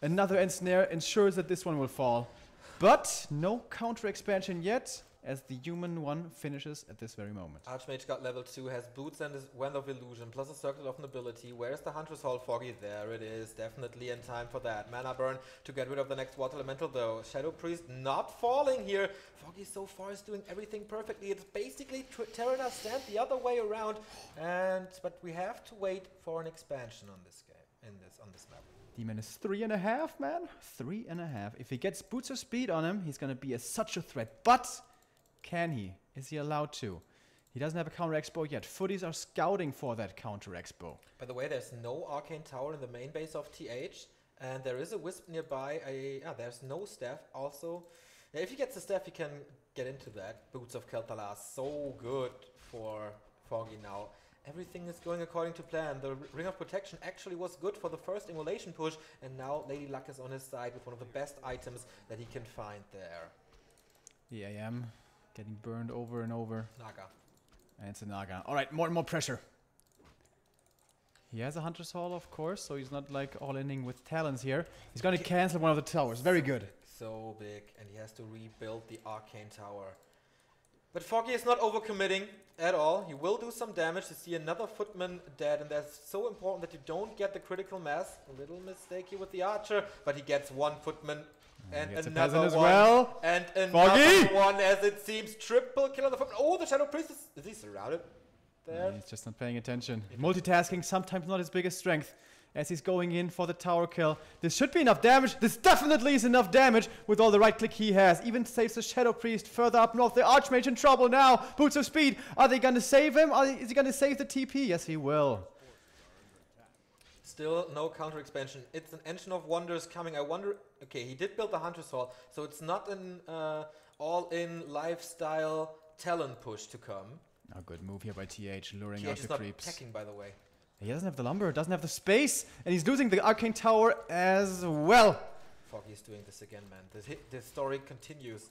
Another ensnare ensures that this one will fall. But no counter expansion yet, as the human one finishes at this very moment. Archmage got level 2, has boots and his Wand of Illusion, plus a Circle of Nobility. Where's the Hunter's Hall, Foggy? There it is, definitely in time for that. Mana Burn to get rid of the next Water Elemental though. Shadow Priest not falling here. Foggy so far is doing everything perfectly. It's basically Terrana stand the other way around. But we have to wait for an expansion on this game, on this map. Demon is 3.5, man. 3.5. If he gets Boots of Speed on him, he's gonna be such a threat. But can he? Is he allowed to? He doesn't have a counter expo yet. Footies are scouting for that counter expo. By the way, there's no Arcane Tower in the main base of TH. And there is a Wisp nearby. There's no staff. Also, yeah, if he gets the staff, he can get into that. Boots of Keltalar, so good for Foggy now. Everything is going according to plan. The Ring of Protection actually was good for the first Immolation push. And now Lady Luck is on his side with one of the best items that he can find there. The AM getting burned over and over. Naga. And it's a Naga. Alright, more and more pressure. He has a Hunter's Hall, of course, so he's not like all-inning with talents here. He's going to cancel one of the towers. Very good. So big, and he has to rebuild the Arcane Tower. But Foggy is not overcommitting at all. He will do some damage to see another footman dead, and that's so important that you don't get the critical mass. A little mistake here with the archer, but he gets one footman and another one. As well. And another one, as it seems. Triple kill on the footman. Oh, the Shadow Priest is he surrounded there? He's just not paying attention. Multitasking, sometimes not his biggest strength. As he's going in for the tower kill. This should be enough damage. This definitely is enough damage with all the right click he has. Even saves the Shadow Priest further up north. The Archmage in trouble now. Boots of Speed. Are they going to save him? Is he going to save the TP? Yes, he will. Still no counter expansion. It's an Engine of Wonders coming. I wonder... Okay, he did build the Hunter's Hall, so it's not an all-in lifestyle talent push to come. A good move here by TH, luring TH out is the not creeps. attacking, by the way. He doesn't have the lumber, doesn't have the space, and he's losing the Arcane Tower as well. Foggy is doing this again, man. This story continues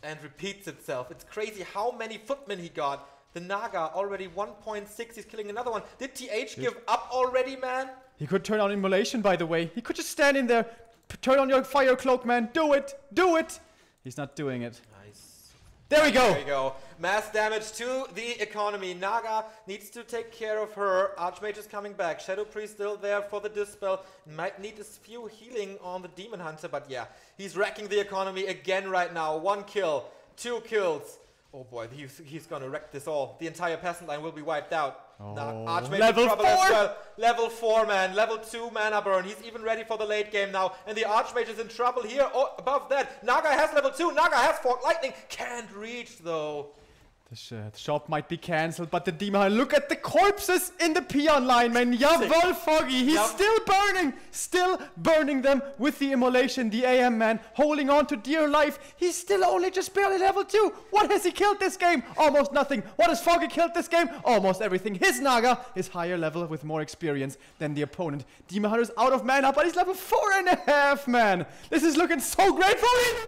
and repeats itself. It's crazy how many footmen he got. The Naga already 1.6. He's killing another one. Did TH give up already, man? He could turn on Immolation, by the way. He could just stand in there. Turn on your fire cloak, man. Do it. Do it. He's not doing it. Nice. There we go. There we go. Mass damage to the economy. Naga needs to take care of her. Archmage is coming back. Shadow Priest still there for the Dispel. Might need a few healing on the Demon Hunter, but yeah. He's wrecking the economy again right now. 1 kill. 2 kills. Oh boy, he's gonna wreck this all. The entire peasant line will be wiped out. Oh. Archmage Level in trouble 4! as well. Level 4, man. Level 2 mana burn. He's even ready for the late game now. And the Archmage is in trouble here. Oh, above that. Naga has level 2. Naga has Fork Lightning. Can't reach though. The shop might be cancelled, but the Demon... Look at the corpses in the peon line, man. Jawohl, Foggy. He's still burning them with the Immolation. The AM man holding on to dear life. He's still only just barely level 2. What has he killed this game? Almost nothing. What has Foggy killed this game? Almost everything. His Naga is higher level with more experience than the opponent. Demon Hunter is out of mana, but he's level 4.5, man. This is looking so great for him.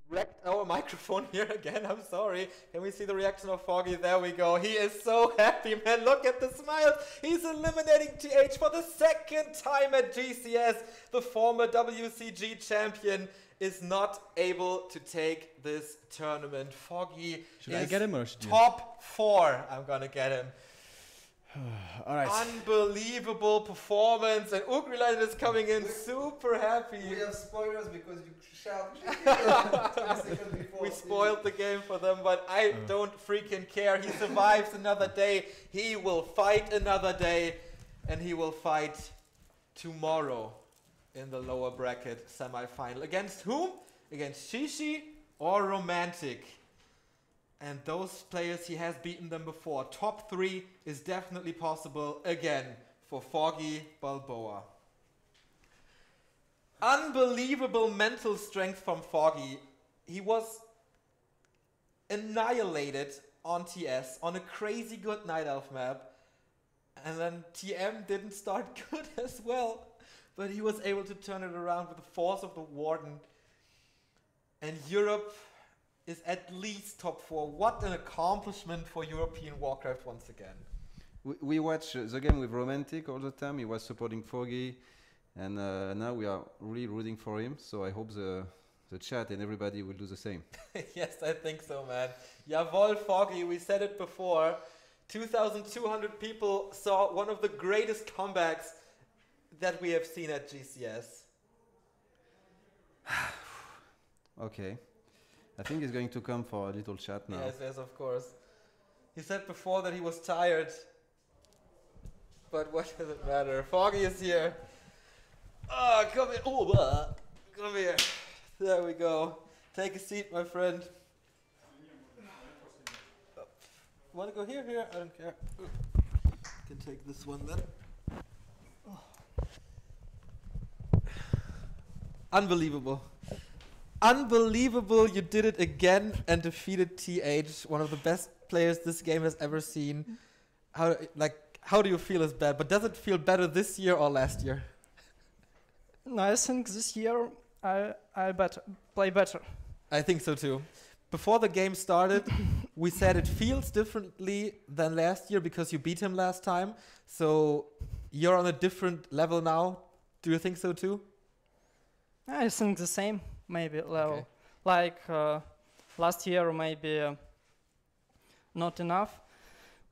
Wrecked our microphone here again. I'm sorry. Can we see the reaction of Foggy? There we go. He is so happy, man. Look at the smiles. He's eliminating TH for the 2nd time at GCS. The former WCG champion is not able to take this tournament. Foggy Should I get him or should you? Top 4. I'm gonna get him. All right. Unbelievable performance, and Ugriland is coming in super happy. We have spoilers because you shout. We spoiled the game for them, but I don't freaking care. He survives another day. He will fight another day, and he will fight tomorrow in the lower bracket semi-final. Against whom? Against Shishi or Romantic. And those players, he has beaten them before. Top 3 is definitely possible again for Foggy Balboa. Unbelievable mental strength from Foggy. He was annihilated on TS on a crazy good Night Elf map. And then TM didn't start good as well. But he was able to turn it around with the force of the Warden. And Europe is at least top 4. What an accomplishment for European Warcraft once again. We watch the game with Romantic all the time. He was supporting Foggy, and now we are really rooting for him. So I hope the chat and everybody will do the same. Yes, I think so, man. Jawohl, Foggy, we said it before. 2,200 people saw one of the greatest comebacks that we have seen at GCS. Okay. I think he's going to come for a little chat now. Yes, yes, of course. He said before that he was tired. But what does it matter? Foggy is here. Oh, come here. Oh, come here. There we go. Take a seat, my friend. Want to go here? Here? I don't care. Can take this one then. Unbelievable. Unbelievable, you did it again and defeated TH, one of the best players this game has ever seen. How do you feel is bad? But does it feel better this year or last year? No, I think this year I play better. I think so too. Before the game started, we said it feels differently than last year because you beat him last time. So you're on a different level now. Do you think so too? I think the same, maybe level. Okay. Like last year, maybe not enough.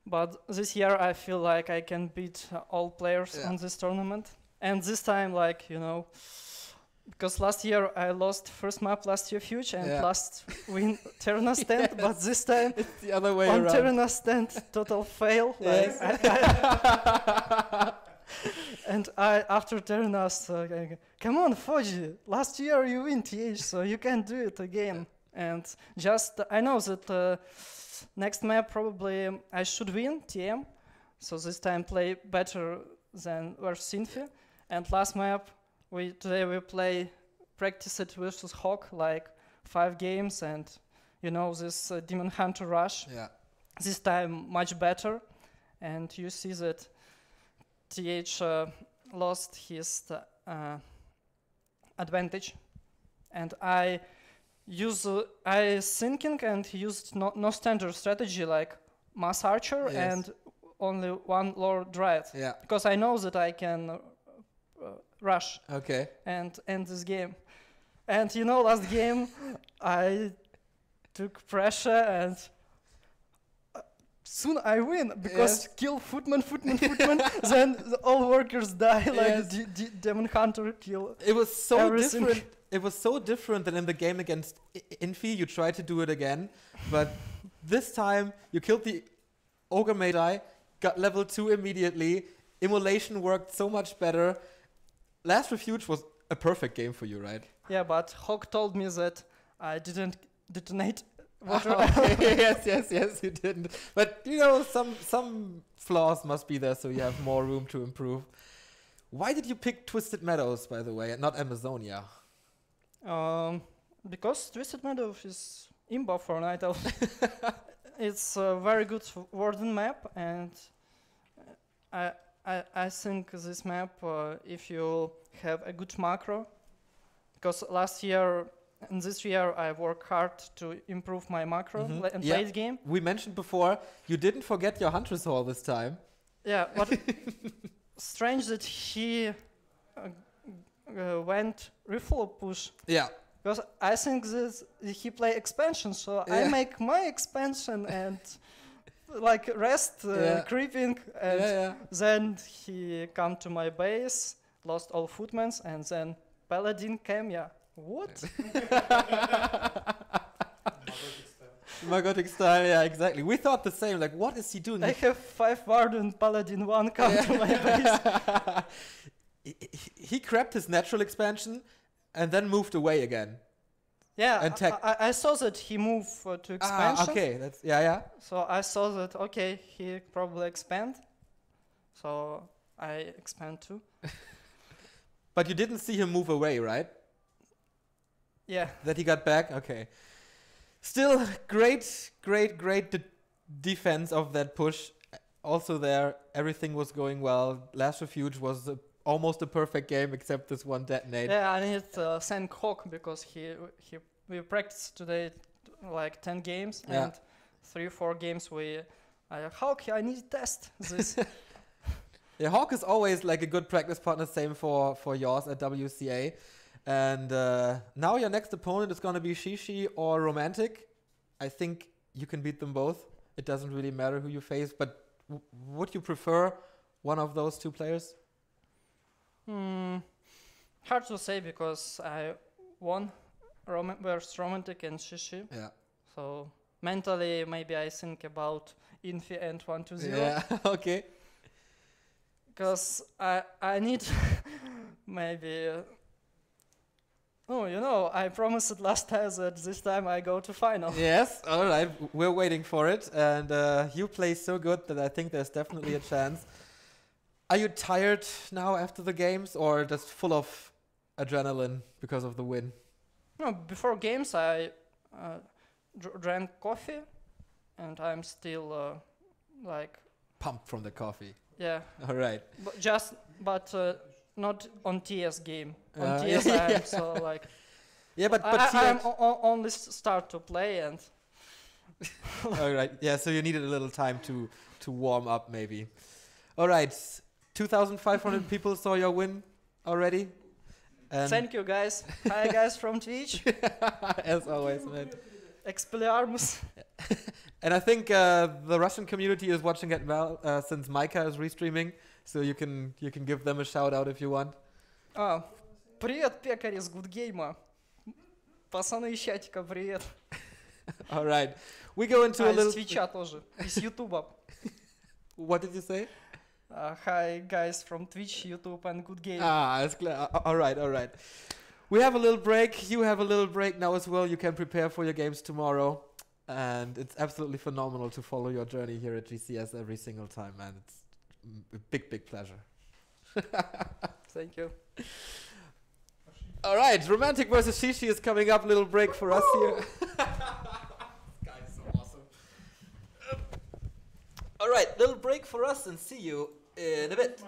But this year, I feel like I can beat all players on this tournament. And this time, like, you know, because last year I lost first map last year huge and last win Terna stand, but this time It's the other way on around. Terna stand total fail. Yes. And I after Terna, come on Foggy, last year you win TH, so you can do it again. And just I know that next map probably I should win TM, so this time play better than versus Infi. And last map today we play practice it versus Hawk, like 5 games, and you know this Demon Hunter rush. Yeah. This time much better, and you see that TH lost his advantage, and I thinking and used no standard strategy like mass archer and only one lord dryad. Yeah. Because I know that I can rush Okay. and end this game. And you know, last game I took pressure and soon I win because kill footman, then all workers die like Demon Hunter kill. It was so everything. different. It was so different than in the game against Infi. You tried to do it again, but this time you killed the Ogre Magi, got level 2 immediately. Immolation worked so much better. Last Refuge was a perfect game for you, right? Yeah, but Hawk told me that I didn't detonate water. Okay. yes, you didn't. But you know, some flaws must be there, so you have more room to improve. Why did you pick Twisted Meadows, by the way, and not Amazonia? Because Twisted Meadows is imba for Night Elf. It's a very good warden map, and I think this map, if you have a good macro, because last year and this year I worked hard to improve my macro and play the game. We mentioned before, you didn't forget your Huntress Hall this time. Yeah, but strange that he went refill push. Yeah. Because I think he play expansion, so I make my expansion and like rest creeping, and then he come to my base, lost all footmans, and then Paladin came. Yeah, what? Magotic style, yeah, exactly. We thought the same. Like, what is he doing? I have 5 Warden, Paladin 1 come to my base. He crapped his natural expansion and then moved away again. Yeah, and I saw that he moved to expansion. Okay, that's yeah. So I saw that he probably expand. So I expand too. But you didn't see him move away, right? Yeah. That he got back? Okay. Still, great defense of that push. Also there, everything was going well. Last Refuge was almost a perfect game, except this one detonate. Yeah, I need to thank Hawk because we practiced today like 10 games and 3-4 games Hawk, I need to test this. Yeah, Hawk is always like a good practice partner, same for yours at WCA. And now your next opponent is going to be Shishi or Romantic. I think you can beat them both. It doesn't really matter who you face, but would you prefer one of those two players? Hard to say because I won versus Romantic and Shishi. Yeah. So mentally, maybe I think about Infi and 1-2-0. Yeah, okay. Because I need maybe... I promised it last time that this time I go to final. Yes, all right. We're waiting for it. And you play so good that I think there's definitely a chance. Are you tired now after the games or just full of adrenaline because of the win? No, before games I drank coffee and I'm still pumped from the coffee. Yeah. All right. But not on TS game. On TS I'm so like... Yeah, but I'm only start to play and All right. Yeah. So you needed a little time to warm up, maybe. All right. 2,500 people saw your win already. And Thank you, guys. Hi, guys from Twitch. as always, man. Expelliarmus. And I think the Russian community is watching it well since Micah is restreaming. So you can give them a shout out if you want. Привет, пекарь из Гудгейма. Пацаны из чатика, привет. All right. We go into a Из little... Твича тоже, из Ютуба. What did you say? Hi, guys from Twitch, YouTube and Good Game. It's clear. All right, all right. We have a little break. You have a little break now as well. You can prepare for your games tomorrow. And it's absolutely phenomenal to follow your journey here at GCS every single time, man. It's a big, big pleasure. Thank you. All right, Romantic versus Shishi is coming up. Little break for us here. This guy is so awesome. All right, little break for us and see you in a bit.